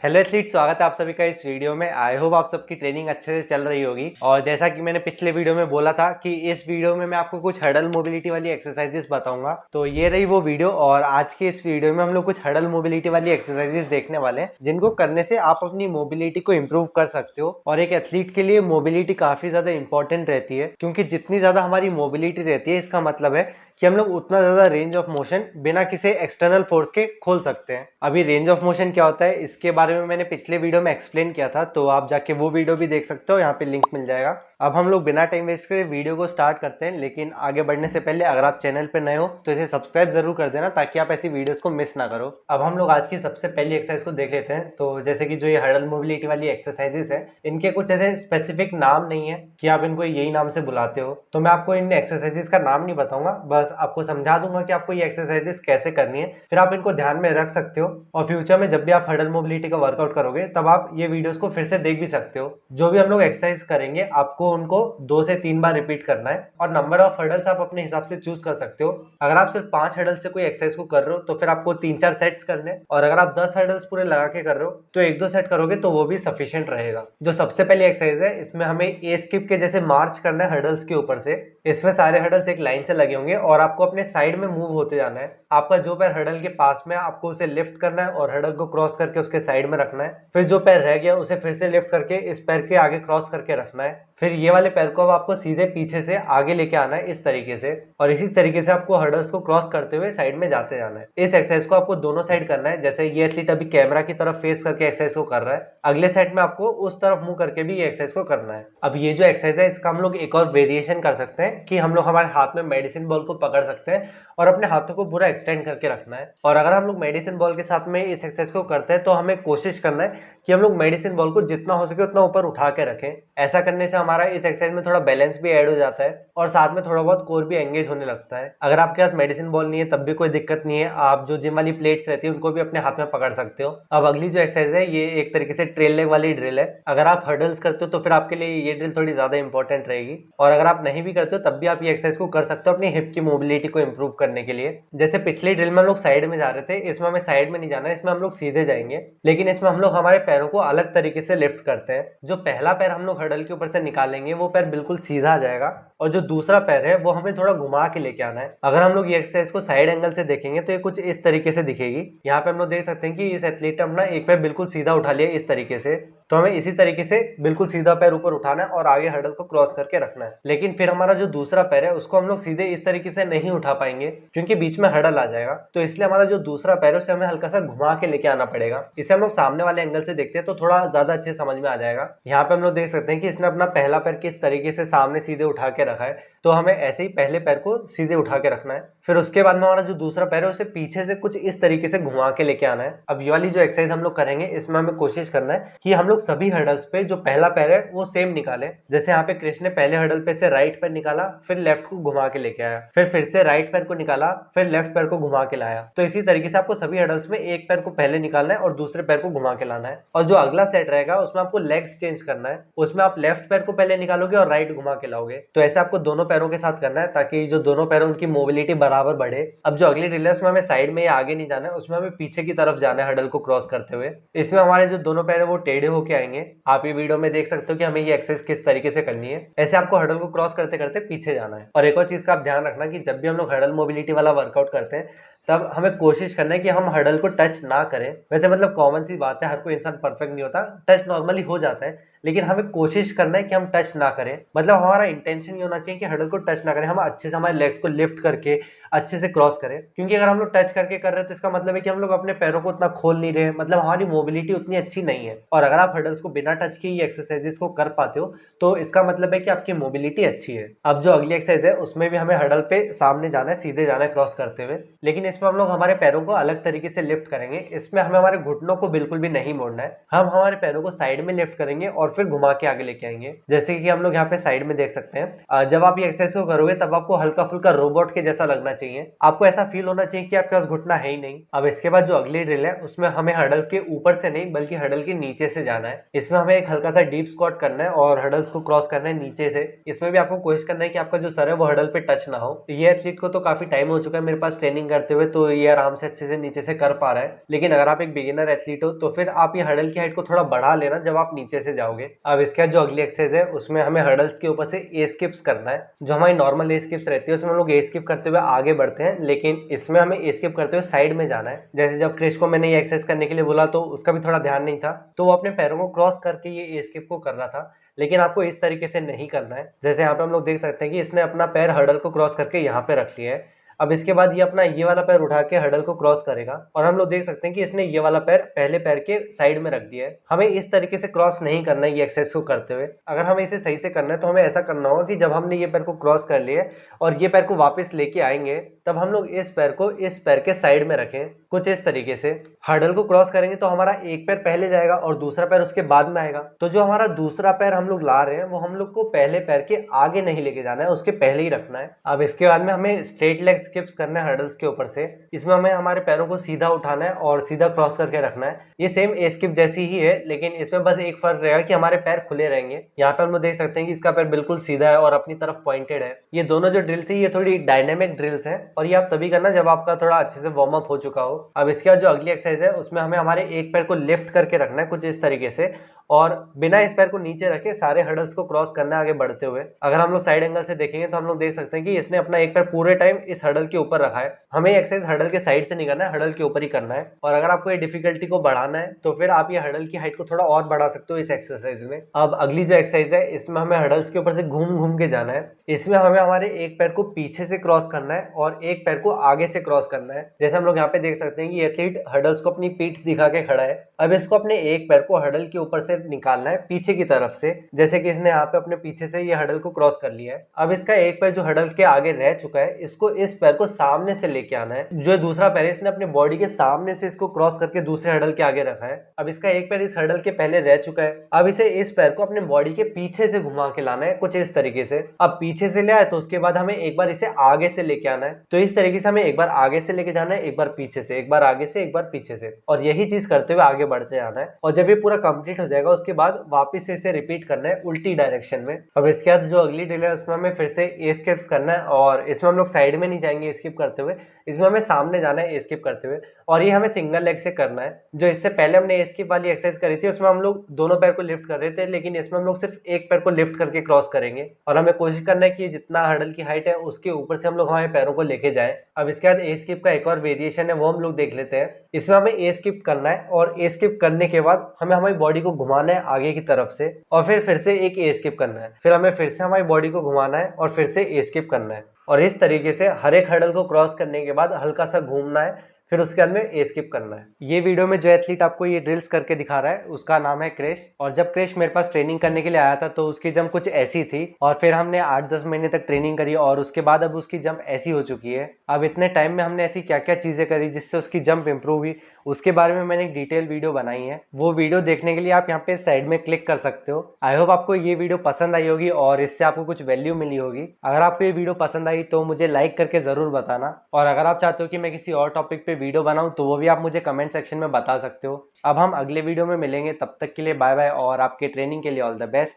Hello athlete, स्वागत है आप सभी का इस वीडियो में। आई होप आप सबकी ट्रेनिंग अच्छे से चल रही होगी। और जैसा कि मैंने पिछले वीडियो में बोला था कि इस वीडियो में मैं आपको कुछ हडल मोबिलिटी वाली एक्सरसाइजेस बताऊंगा, तो ये रही वो वीडियो। और आज के इस वीडियो में हम लोग कुछ हडल मोबिलिटी वाली एक्सरसाइजेस देखने वाले हैं जिनको करने से आप अपनी मोबिलिटी को इम्प्रूव कर सकते हो। और एक एथलीट के लिए मोबिलिटी काफी ज्यादा इंपॉर्टेंट रहती है, क्योंकि जितनी ज्यादा हमारी मोबिलिटी रहती है इसका मतलब है कि हम लोग उतना ज्यादा रेंज ऑफ मोशन बिना किसी एक्सटर्नल फोर्स के खोल सकते हैं। अभी रेंज ऑफ मोशन क्या होता है इसके बारे में मैंने पिछले वीडियो में एक्सप्लेन किया था, तो आप जाके वो वीडियो भी देख सकते हो, यहाँ पे लिंक मिल जाएगा। अब हम लोग बिना टाइम वेस्ट करे वीडियो को स्टार्ट करते हैं, लेकिन आगे बढ़ने से पहले अगर आप चैनल पर नए हो तो इसे सब्सक्राइब जरूर कर देना ताकि आप ऐसी वीडियोस को मिस ना करो। अब हम लोग आज की सबसे पहली एक्सरसाइज को देख लेते हैं। तो जैसे कि जो ये हडल मोबिलिटी वाली एक्सरसाइजेस है, इनके कुछ ऐसे स्पेसिफिक नाम नहीं है कि आप इनको यही नाम से बुलाते हो, तो मैं आपको इन एक्सरसाइजेस का नाम नहीं बताऊंगा, बस आपको समझा दूंगा कि आपको ये एक्सरसाइजेस कैसे करनी है। फिर आप इनको ध्यान में रख सकते हो और फ्यूचर में जब भी आप हडल मोबिलिटी का वर्कआउट करोगे तब आप ये वीडियोस को फिर से देख भी सकते हो। जो भी हम लोग एक्सरसाइज करेंगे आपको उनको 2 से 3 बार रिपीट करना है, और नंबर ऑफ हडल्स आप अपने हिसाब से चूज कर सकते हो। अगर आप सिर्फ 5 हडल से कोई एक्सरसाइज को कर रहे हो तो फिर आपको 3-4 सेट्स करने हैं, और अगर आप 10 हडल्स पूरे लगा के कर रहे हो तो 1-2 सेट करोगे तो वो भी सफिशियंट रहेगा। जो सबसे पहली एक्सरसाइज है इसमें हमें ए स्किप के जैसे मार्च करना है हडल्स के ऊपर से। इसमें सारे हडल्स एक लाइन से लगे होंगे और आपको अपने साइड में मूव होते जाना है। आपका जो पैर हडल के पास में आपको उसे लिफ्ट करना है और हडल को क्रॉस करके उसके साइड में रखना है। फिर जो पैर रह गया उसे फिर से लिफ्ट करके इस पैर के आगे क्रॉस करके रखना है। फिर ये वाले पैर को अब आपको सीधे पीछे से आगे लेके आना है इस तरीके से, और इसी तरीके से आपको हर्डल्स को क्रॉस करते हुए साइड में जाते जाना है। इस एक्सरसाइज को आपको दोनों साइड करना है। जैसे ये एथलीट अभी कैमरा की तरफ फेस करके एक्सरसाइज को कर रहा है, अगले साइड में आपको उस तरफ मुंह करके भी ये एक्सरसाइज को करना है। अब ये जो एक्सरसाइज है इसका हम लोग एक और वेरिएशन कर सकते हैं कि हम लोग हमारे हाथ में मेडिसिन बॉल को पकड़ सकते हैं और अपने हाथों को पूरा एक्सटेंड करके रखना है। और अगर हम लोग मेडिसिन बॉल के साथ में इस एक्सरसाइज को करते हैं तो हमें कोशिश करना है कि हम लोग मेडिसिन बॉल को जितना हो सके उतना ऊपर उठा के रखें। ऐसा करने से हमारा इस एक्सरसाइज में थोड़ा बैलेंस भी ऐड हो जाता है और साथ में थोड़ा बहुत कोर भी एंगेज होने लगता है। अगर आपके पास मेडिसिन बॉल नहीं है तब भी कोई दिक्कत नहीं है, आप जो जिम वाली प्लेट्स रहती है उनको भी अपने हाथ में पकड़ सकते हो। अब अगली जो एक्सरसाइज है ये एक तरीके से ट्रेल लेग वाली ड्रिल है। अगर आप हर्डल्स करते हो तो फिर आपके लिए ये ड्रिल थोड़ी ज्यादा इंपॉर्टेंट रहेगी, और अगर आप नहीं भी करते हो तब भी आप ये एक्सरसाइज को कर सकते हो अपनी हिप की मोबिलिटी को इंप्रूव करने के लिए। जैसे पिछली ड्रिल में हम लोग साइड में जा रहे थे, इसमें हमें साइड में नहीं जाना है, इसमें हम लोग सीधे जाएंगे, लेकिन इसमें हम लोग हमारे पैरों को अलग तरीके से लिफ्ट करते हैं। जो पहला पैर हम लोग हर्डल के ऊपर से निकालेंगे वो पैर बिल्कुल सीधा आ जाएगा, और जो दूसरा पैर है वो हमें थोड़ा घुमा के लेके आना है। अगर हम लोग ये एक्सरसाइज को साइड एंगल से देखेंगे तो ये कुछ इस तरीके से दिखेगी। यहाँ पे हम लोग देख सकते हैं कि इस एथलीट ने अपना एक पैर बिल्कुल सीधा उठा लिया इस तरीके से, तो हमें इसी तरीके से बिल्कुल सीधा पैर ऊपर उठाना है और आगे हर्डल को क्रॉस करके रखना है। लेकिन फिर हमारा जो दूसरा पैर है उसको हम लोग सीधे इस तरीके से नहीं उठा पाएंगे क्योंकि बीच में हर्डल आ जाएगा, तो इसलिए हमारा जो दूसरा पैर है उसे हमें हल्का सा घुमा के लेके आना पड़ेगा। इसे हम लोग सामने वाले एंगल से देखते हैं तो थोड़ा ज्यादा अच्छे समझ में आ जाएगा। यहाँ पे हम लोग देख सकते हैं कि इसने अपना पहला पैर किस तरीके से सामने सीधे उठा के रखा है, तो हमें ऐसे ही पहले पैर को सीधे उठा के रखना है। फिर उसके बाद में हमारा जो दूसरा पैर है उसे पीछे से कुछ इस तरीके से घुमा के लेके आना है। अब ये वाली जो एक्सरसाइज हम लोग करेंगे इसमें हमें कोशिश करना है कि हम लोग सभी हर्डल्स पे जो पहला पैर है वो सेम निकालें। जैसे यहाँ पे कृष्ण ने पहले हर्डल पे से राइट पैर निकाला, फिर लेफ्ट को घुमा के लेके आया, फिर से राइट पैर को निकाला, फिर लेफ्ट पैर को घुमा के लाया। तो इसी तरीके से आपको सभी हर्डल्स में एक पैर को पहले निकालना है और दूसरे पैर को घुमा के लाना है। और जो अगला सेट रहेगा उसमें आपको लेग्स चेंज करना है, उसमें आप लेफ्ट पैर को पहले निकालोगे और राइट घुमा के लाओगे। तो ऐसे आपको दोनों पैरों के साथ करना है ताकि जो दोनों पैर उनकी मोबिलिटी बराबर बढ़े। अब जो अगली ड्रिल है उसमें हमें साइड में या आगे नहीं जाना है, उसमें हमें पीछे की तरफ जाना है हर्डल को क्रॉस करते हुए। इसमें हमारे जो दोनों पैर है वो टेढ़े होके आएंगे। आप ये वीडियो में देख सकते हो कि हमें ये एक्सरसाइज किस तरीके से करनी है। ऐसे आपको हर्डल को क्रॉस करते करते पीछे जाना है। और एक और चीज का आप ध्यान रखना कि जब भी हम लोग हर्डल मोबिलिटी वाला वर्कआउट करते हैं तब हमें कोशिश करना है कि हम हर्डल को टच ना करें। वैसे मतलब कॉमन सी बात है, हर कोई इंसान परफेक्ट नहीं होता, टच नॉर्मली हो जाता है, लेकिन हमें कोशिश करना है कि हम टच ना करें। मतलब हमारा इंटेंशन ये होना चाहिए कि हर्डल को टच ना करें, हम अच्छे से हमारे लेग्स को लिफ्ट करके अच्छे से क्रॉस करें। क्योंकि अगर हम लोग टच करके कर रहे हैं तो इसका मतलब है कि हम लोग अपने पैरों को उतना खोल नहीं रहे, मतलब हमारी मोबिलिटी उतनी अच्छी नहीं है। और अगर आप हर्डल्स को बिना टच किए एक्सरसाइजेस को कर पाते हो तो इसका मतलब है कि आपकी मोबिलिटी अच्छी है। अब जो अगली एक्सरसाइज है उसमें भी हमें हर्डल पे सामने जाना है, सीधे जाना है क्रॉस करते हुए, लेकिन इसमें हम लोग हमारे पैरों को अलग तरीके से लिफ्ट करेंगे। इसमें हमें हमारे घुटनों को बिल्कुल भी नहीं मोड़ना है, हम हमारे पैरों को साइड में लिफ्ट करेंगे और फिर घुमा के आगे लेके आएंगे। जैसे कि हम लोग यहाँ पे साइड में देख सकते हैं। जब आप ये एक्सरसाइज को करोगे तब आपको हल्का फुल्का रोबोट के जैसा लगना चाहिए, आपको ऐसा फील होना चाहिए कि आपके पास घुटना है ही नहीं। अब इसके बाद जो अगली ड्रिल है उसमें हमें हर्डल के ऊपर से नहीं बल्कि हर्डल के नीचे से जाना है। इसमें हमें एक हल्का सा डीप स्क्वाट करना है और हर्डल्स को क्रॉस करना है नीचे से। इसमें भी आपको कोशिश करना है कि आपका जो सर है वो हर्डल पे टच ना हो। ये एथलीट को तो काफी टाइम हो चुका है मेरे पास ट्रेनिंग करते हुए, हुए तो ये आराम से अच्छे से नीचे से कर पा रहा है, लेकिन अगर आप एक बिगिनर एथलीट हो तो फिर आप ये हर्डल की हाइट को थोड़ा बढ़ा लेना जब आप नीचे से जाओगे। अब इसके बाद जो अगली एक्सरसाइज है उसमें हमें हर्डल्स के ऊपर से ए स्किप्स करना है। जो हमारी नॉर्मल ए स्किप्स रहती है उसमें हम लोग ए स्किप करते हुए आगे बढ़ते हैं, लेकिन इसमें हमें ए स्किप करते हुए साइड में जाना है। जैसे जब क्रिश को मैंने ये एक्सरसाइज करने के लिए बोला तो उसका भी थोड़ा ध्यान नहीं था, तो वो अपने पैरों को क्रॉस करके ये ए स्किप को कर रहा था, लेकिन आपको इस तरीके से नहीं करना है। जैसे यहाँ पे हम लोग देख सकते हैं कि इसने अपना पैर हर्डल को क्रॉस करके यहाँ पे रख लिया है। अब इसके बाद ये अपना ये वाला पैर उठा के हर्डल को क्रॉस करेगा और हम लोग देख सकते हैं कि इसने ये वाला पैर पहले पैर के साइड में रख दिया है। हमें इस तरीके से क्रॉस नहीं करना है ये एक्सरसाइज को करते हुए। अगर हमें इसे सही से करना है तो हमें ऐसा करना होगा कि जब हमने ये पैर को क्रॉस कर लिया और ये पैर को वापस लेके आएंगे तब हम लोग इस पैर को इस पैर के साइड में रखें, कुछ इस तरीके से। हर्डल को क्रॉस करेंगे तो हमारा एक पैर पहले जाएगा और दूसरा पैर उसके बाद में आएगा। तो जो हमारा दूसरा पैर हम लोग ला रहे हैं वो हम लोग को पहले पैर के आगे नहीं लेके जाना है, उसके पहले ही रखना है। अब इसके बाद में हमें स्ट्रेट लेग स्किप्स करना है हर्डल्स के ऊपर से। इसमें हमें हमारे पैरों को सीधा उठाना है और सीधा क्रॉस करके रखना है। ये सेम ए स्किप जैसी ही है, लेकिन इसमें बस एक फर्क रहेगा कि हमारे पैर खुले रहेंगे। यहाँ पे हम लोग देख सकते हैं कि इसका पैर बिल्कुल सीधा है और अपनी तरफ पॉइंटेड है। ये दोनों जो ड्रिल थी ये थोड़ी डायनेमिक ड्रिल्स हैं और ये आप तभी करना जब आपका थोड़ा अच्छे से वार्म अप हो चुका हो। अब इसके बाद जो अगली एक्सरसाइज है उसमें हमें हमारे एक पैर को लिफ्ट करके रखना है कुछ इस तरीके से, और बिना इस पैर को नीचे रखे सारे हर्डल्स को क्रॉस करना है आगे बढ़ते हुए। अगर हम लोग साइड एंगल से देखेंगे तो हम लोग देख सकते हैं कि इसने अपना एक पैर पूरे टाइम इस हर्डल के ऊपर रखा है। हमें एक्सरसाइज हर्डल के साइड से नहीं करना है, हर्डल के ऊपर ही करना है। और अगर आपको ये डिफिकल्टी को बढ़ाना है तो फिर आप ये हर्डल की हाइट को थोड़ा और बढ़ा सकते हो इस एक्सरसाइज में। अब अगली जो एक्सरसाइज है इसमें हमें हर्डल्स के ऊपर से घूम घूम के जाना है। इसमें हमें हमारे एक पैर को पीछे से क्रॉस करना है और एक पैर को आगे से क्रॉस करना है। जैसे हम लोग यहाँ पे देख सकते हैं कि एथलीट हर्डल्स को अपनी पीठ दिखा के खड़ा है। अब इसको अपने एक पैर को हर्डल के ऊपर से निकालना है पीछे की तरफ से, जैसे कि इसने यहाँ पे अपने पीछे से ये हर्डल को क्रॉस कर लिया है। अब इसका एक पैर जो हर्डल के आगे रह चुका है इसको इस पैर को सामने से लेके आना है। जो दूसरा पैर है इसने अपने बॉडी के सामने से इसको क्रॉस करके दूसरे हर्डल के आगे रखा है। अब इसका एक पैर इस हर्डल के पहले रह चुका है। अब इसे इस पैर को अपने बॉडी के पीछे से घुमा के लाना है कुछ इस तरीके से। अब पीछे से ले आए तो उसके बाद हमें एक बार इसे आगे से लेके आना है। तो इस तरीके से हमें एक बार आगे से लेके जाना है, एक बार पीछे से, एक बार आगे से, एक बार पीछे से, और यही चीज करते हुए आगे बढ़ते जाना है। और जब ये पूरा कंप्लीट हो जाएगा उसके बाद वापस से इसे रिपीट करना है उल्टी डायरेक्शन में। अब इसके बाद जो अगली ड्रिल है उसमें हमें फिर से ए स्किप्स करना है और इसमें हम लोग साइड में नहीं जाएंगे स्किप करते हुए, इसमें हमें सामने जाना है ए स्किप करते हुए। और ये हमें सिंगल लेग से करना है। जो इससे पहले हमने ए स्किप वाली एक्सरसाइज करी थी उसमें हम लोग दोनों पैर को लिफ्ट कर रहे थे, लेकिन इसमें हम लोग सिर्फ एक पैर को लिफ्ट करके क्रॉस करेंगे। और हमें कोशिश करना है कि जितना हर्डल की हाइट है उसके ऊपर से हम लोग हमारे पैरों को लेके जाए। अब इसके बाद ए स्किप का एक और वेरिएशन है वो हम लोग देख लेते हैं। इसमें हमें ए स्किप करना है और ए स्किप करने के बाद हमें हमारी बॉडी को घुमाना है आगे की तरफ से और फिर से एक ए स्किप करना है। फिर हमें फिर से हमारी बॉडी को घुमाना है और फिर से ए स्किप करना है। और इस तरीके से हर एक हर्डल को क्रॉस करने के बाद हल्का सा घूमना है, फिर उसके बाद में ए स्किप करना है। ये वीडियो में जो एथलीट आपको ये ड्रिल्स करके दिखा रहा है उसका नाम है क्रिश। और जब क्रिश मेरे पास ट्रेनिंग करने के लिए आया था तो उसकी जंप कुछ ऐसी थी और फिर हमने 8-10 महीने तक ट्रेनिंग करी और उसके बाद अब उसकी जंप ऐसी हो चुकी है। अब इतने टाइम में हमने ऐसी क्या क्या चीज़ें करी जिससे उसकी जंप इंप्रूव हुई उसके बारे में मैंने एक डिटेल वीडियो बनाई है। वो वीडियो देखने के लिए आप यहाँ पे साइड में क्लिक कर सकते हो। आई होप आपको ये वीडियो पसंद आई होगी और इससे आपको कुछ वैल्यू मिली होगी। अगर आपको ये वीडियो पसंद आई तो मुझे लाइक करके ज़रूर बताना, और अगर आप चाहते हो कि मैं किसी और टॉपिक पे वीडियो बनाऊँ तो वो भी आप मुझे कमेंट सेक्शन में बता सकते हो। अब हम अगले वीडियो में मिलेंगे, तब तक के लिए बाय बाय और आपके ट्रेनिंग के लिए ऑल द बेस्ट।